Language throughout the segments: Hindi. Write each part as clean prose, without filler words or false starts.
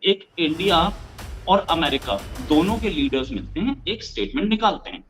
एक इंडिया और अमेरिका दोनों के लीडर्स मिलते हैं, एक स्टेटमेंट निकालते हैं।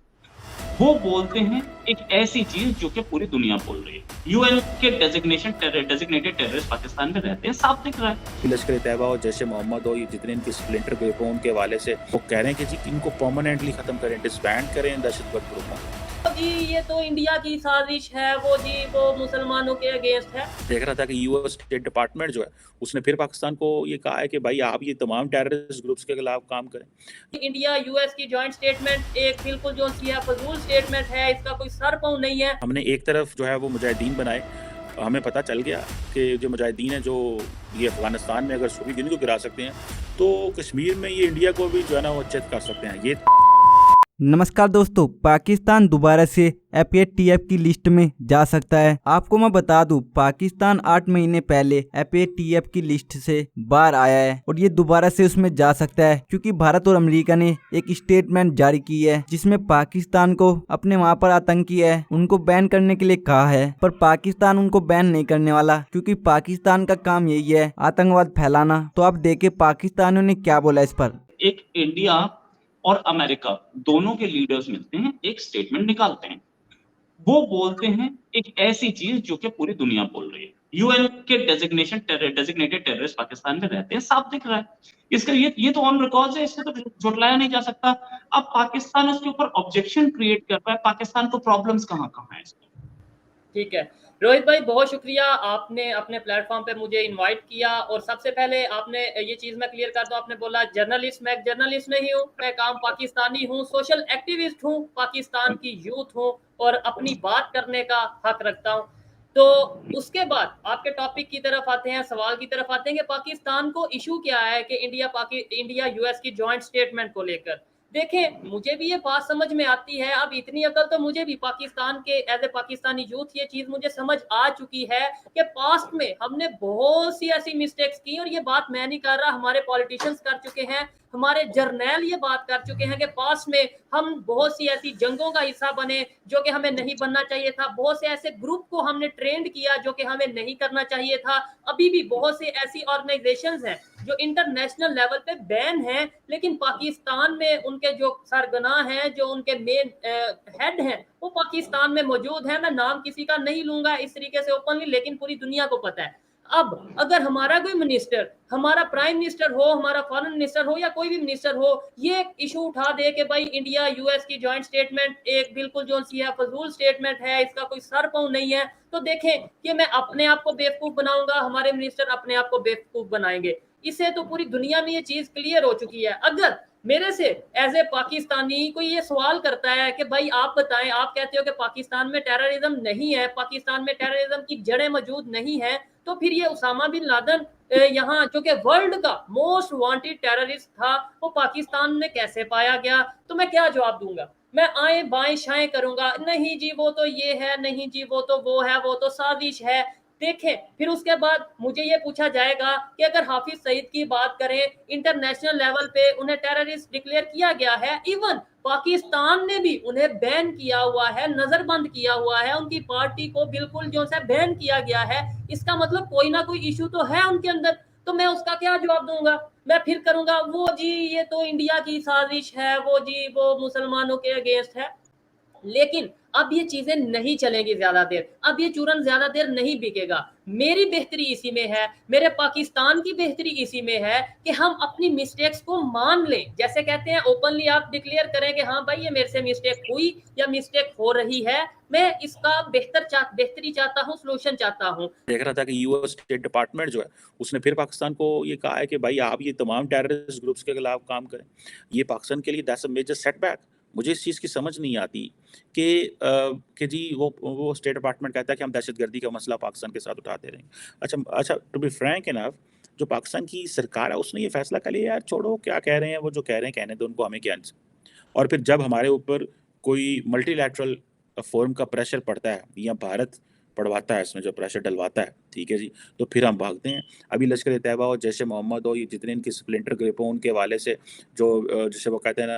वो बोलते हैं एक ऐसी चीज़ जो कि पूरी दुनिया बोल रही है। यूएन के डेज़िग्नेटेड टेररिस्ट पाकिस्तान में रहते हैं, साफ दिख रहा है। लश्कर तैयबा हो, जैसे मोहम्मद हो, ये जितने इनके स्प्लिंटर ग्रुप हो, उनके हवाले से वो कह रहे हैं कि जी इनको परमानेंटली खत्म करें, डिसबैंड करें दहशतगर्द ग्रुपों को। जी ये तो इंडिया की साजिश है, वो मुसलमानों के अगेंस्ट है। देख रहा था कि यूएस स्टेट डिपार्टमेंट जो है उसने फिर पाकिस्तान को ये कहा है कि भाई आप ये तमाम टेररिस्ट ग्रुप्स के खिलाफ काम करें। इंडिया यूएस की जॉइंट स्टेटमेंट एक बिल्कुल जो सी है फजूल स्टेटमेंट है, इसका कोई सर पाँव नहीं है। हमने एक तरफ जो है वो मुजाहिदीन बनाए, हमें पता चल गया कि जो मुजाहिदीन है जो ये अफगानिस्तान में अगर सूफी गिन को गिरा सकते हैं तो कश्मीर में ये इंडिया को भी जो है ना वो चेक कर सकते हैं। ये नमस्कार दोस्तों, पाकिस्तान दोबारा से एफएटीएफ की लिस्ट में जा सकता है। आपको मैं बता दूं, पाकिस्तान 8 महीने पहले एफएटीएफ की लिस्ट से बाहर आया है और ये दोबारा से उसमें जा सकता है क्योंकि भारत और अमेरिका ने एक स्टेटमेंट जारी की है जिसमें पाकिस्तान को अपने वहां पर आतंकी है उनको बैन करने के लिए कहा है। पर पाकिस्तान उनको बैन नहीं करने वाला क्योंकि पाकिस्तान का काम यही है आतंकवाद फैलाना। तो आप देखे पाकिस्तानियों ने क्या बोला इस पर। एक इंडिया और अमेरिका दोनों के लीडर्स मिलते हैं, एक स्टेटमेंट निकालते हैं। वो बोलते हैं एक ऐसी चीज़ जो कि पूरी दुनिया बोल रही है। यूएन के डेज़िग्नेटेड टेररिस्ट पाकिस्तान में रहते हैं, साफ दिख रहा है। इसका ये तो ऑन रिकॉर्ड है, इससे तो झुटलाया नहीं जा सकता। अब पाकिस्तान उसके ऊपर ऑब्जेक्शन क्रिएट कर रहा है, पाकिस्तान को प्रॉब्लम्स कहाँ-कहाँ हैं इसमें। ठीक है रोहित भाई, बहुत शुक्रिया, आपने अपने प्लेटफॉर्म पे मुझे इनवाइट किया। और सबसे पहले आपने ये चीज़ मैं क्लियर कर दूं, आपने बोला जर्नलिस्ट, मैं जर्नलिस्ट नहीं हूं, मैं काम पाकिस्तानी हूं, सोशल एक्टिविस्ट हूं, पाकिस्तान की यूथ हूं और अपनी बात करने का हक रखता हूं। तो उसके बाद आपके टॉपिक की तरफ आते हैं, सवाल की तरफ आते हैं कि पाकिस्तान को इशू क्या है कि इंडिया यूएस की जॉइंट स्टेटमेंट को लेकर। देखें, मुझे भी ये बात समझ में आती है, अब इतनी अकल तो मुझे भी पाकिस्तान के एज ए पाकिस्तानी यूथ ये चीज़ मुझे समझ आ चुकी है कि पास्ट में हमने बहुत सी ऐसी मिस्टेक्स की। और ये बात मैं नहीं कर रहा, हमारे पॉलिटिशियंस कर चुके हैं, हमारे जर्नैल ये बात कर चुके हैं कि पास्ट में हम बहुत सी ऐसी जंगों का हिस्सा बने जो कि हमें नहीं बनना चाहिए था, बहुत से ऐसे ग्रुप को हमने ट्रेंड किया जो कि हमें नहीं करना चाहिए था। अभी भी बहुत से ऐसी ऑर्गेनाइजेशंस हैं जो इंटरनेशनल लेवल पे बैन हैं, लेकिन पाकिस्तान में उनके जो सरगना हैं, जो उनके मेन हेड हैं, वो पाकिस्तान में मौजूद है। मैं नाम किसी का नहीं लूंगा इस तरीके से ओपनली, लेकिन पूरी दुनिया को पता है। अब अगर हमारा कोई मिनिस्टर, हमारा प्राइम मिनिस्टर हो, हमारा फॉरेन मिनिस्टर हो या कोई भी मिनिस्टर हो, ये इशू उठा दे कि भाई इंडिया यूएस की जॉइंट स्टेटमेंट एक बिल्कुल जो सी है फजूल स्टेटमेंट है, इसका कोई सर पाँव नहीं है, तो देखें कि मैं अपने आप को बेवकूफ बनाऊंगा, हमारे मिनिस्टर अपने आप को बेवकूफ बनाएंगे। इससे तो पूरी दुनिया में ये चीज क्लियर हो चुकी है। अगर मेरे से एज ए पाकिस्तानी कोई ये सवाल करता है कि भाई आप बताएं, आप कहते हो कि पाकिस्तान में टेररिज्म नहीं है, पाकिस्तान में टेररिज्म की जड़ें मौजूद नहीं है, तो फिर ये उसामा बिन लादेन यहाँ जो कि वर्ल्ड का मोस्ट वांटेड टेररिस्ट था, वो पाकिस्तान में कैसे पाया गया? तो मैं क्या जवाब दूंगा? मैं आए बाएं शाएं करूंगा, नहीं जी वो तो ये है, नहीं जी वो तो वो है, वो तो साजिश है। देखें, फिर उसके बाद मुझे ये पूछा जाएगा कि अगर हाफिज सईद की बात करें, इंटरनेशनल लेवल पे उन्हें टेररिस्ट डिक्लेयर किया गया है, इवन पाकिस्तान ने भी उन्हें बैन किया हुआ है, नजरबंद किया हुआ है, उनकी पार्टी को बिल्कुल जो है बैन किया गया है। इसका मतलब कोई ना कोई इशू तो है उनके अंदर। तो मैं उसका क्या जवाब दूंगा? मैं फिर करूंगा वो जी ये तो इंडिया की साजिश है, वो मुसलमानों के अगेंस्ट है। लेकिन अब ये चीजें नहीं चलेंगी ज्यादा देर, अब ये चूरन ज्यादा देर नहीं बिकेगा। मेरी बेहतरी इसी में है, मेरे पाकिस्तान की बेहतरी इसी में है कि हम अपनी मिस्टेक्स को मान लें। जैसे कहते हैं ओपनली आप डिक्लेयर करें कि हाँ भाई ये मेरे से मिस्टेक हुई या मिस्टेक हो रही है, मैं इसका बेहतरी चाहता हूँ, सोल्यूशन चाहता हूँ। देख रहा था कि यूएस स्टेट डिपार्टमेंट जो है उसने फिर पाकिस्तान को ये कहा है कि भाई आप ये तमाम टेररिस्ट ग्रुप्स के खिलाफ काम करें। ये पाकिस्तान के लिए दैट्स अ मेजर सेटबैक। मुझे इस चीज़ की समझ नहीं आती कि जी वो स्टेट डिपार्टमेंट कहता है कि हम दहशतगर्दी का मसला पाकिस्तान के साथ उठाते रहेंगे। अच्छा, टू बी फ्रैंक इनफ, जो पाकिस्तान की सरकार है उसने ये फैसला कर लिया, यार छोड़ो क्या कह रहे हैं वो, जो कह रहे हैं कहने दो उनको, हमें क्या। और फिर जब हमारे ऊपर कोई मल्टीलैटरल फोरम का प्रेशर पड़ता है या भारत पड़वाता है, इसमें जो प्रेशर डलवाता है ठीक है जी, तो फिर हम भागते हैं। अभी लश्कर तैयबा और जैश ए मोहम्मद और ये जितने इनके स्प्लिंटर ग्रुप हों उनके हवाले से जो जिसे वो कहते हैं ना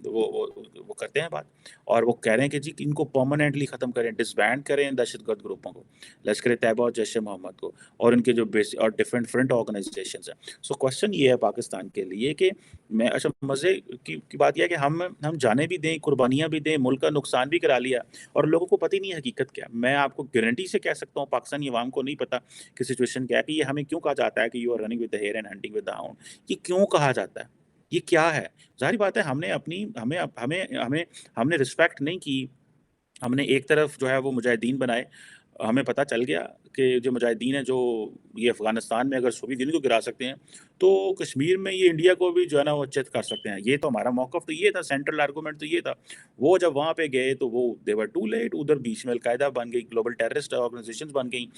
वो करते हैं बात, और वो कह रहे हैं कि जी इनको परमानेंटली ख़त्म करें, डिसबैंड करें दहशतगर्द ग्रुपों को, लश्कर तैयबा और जैश ए मोहम्मद को और इनके जो बेस और डिफरेंट फ्रंट ऑर्गेनाइजेशंस हैं। सो क्वेश्चन ये है पाकिस्तान के लिए कि मैं अच्छा मज़े की बात यह है कि हम जानें भी दें, कुर्बानियाँ भी दें, मुल्क का नुकसान भी करा लिया और लोगों को पता ही नहीं है हकीकत क्या है। मैं आपको गारंटी से कह सकता हूँ पाकिस्तानी अवाम को नहीं पता कि सिचुएशन क्या है, कि ये हमें क्यों कहा जाता है कि you are running with the hare and hunting with the hound. ये क्यों कहा जाता है? ये क्या है? ज़ाहिर बात है हमने अपनी हमें हमें हमें हमने रिस्पेक्ट नहीं की। हमने एक तरफ जो है वो मुजाहिदीन बनाए, हमें पता चल गया कि जो मुजाहिदीन हैं जो ये अफ़गानिस्तान में अगर सोवियत को गिरा सकते हैं, तो कश्मीर में ये इंडिया को भी जो है ना वो चित कर सकते हैं। ये तो हमारा मौक़िफ़ तो ये था, सेंट्रल आर्गुमेंट तो ये था। वो जब वहाँ पे गए तो वो दे वर टू लेट, उधर बीच में अल-कायदा बन गई, ग्लोबल टेररिस्ट ऑर्गनाइज़ेशंस बन गई।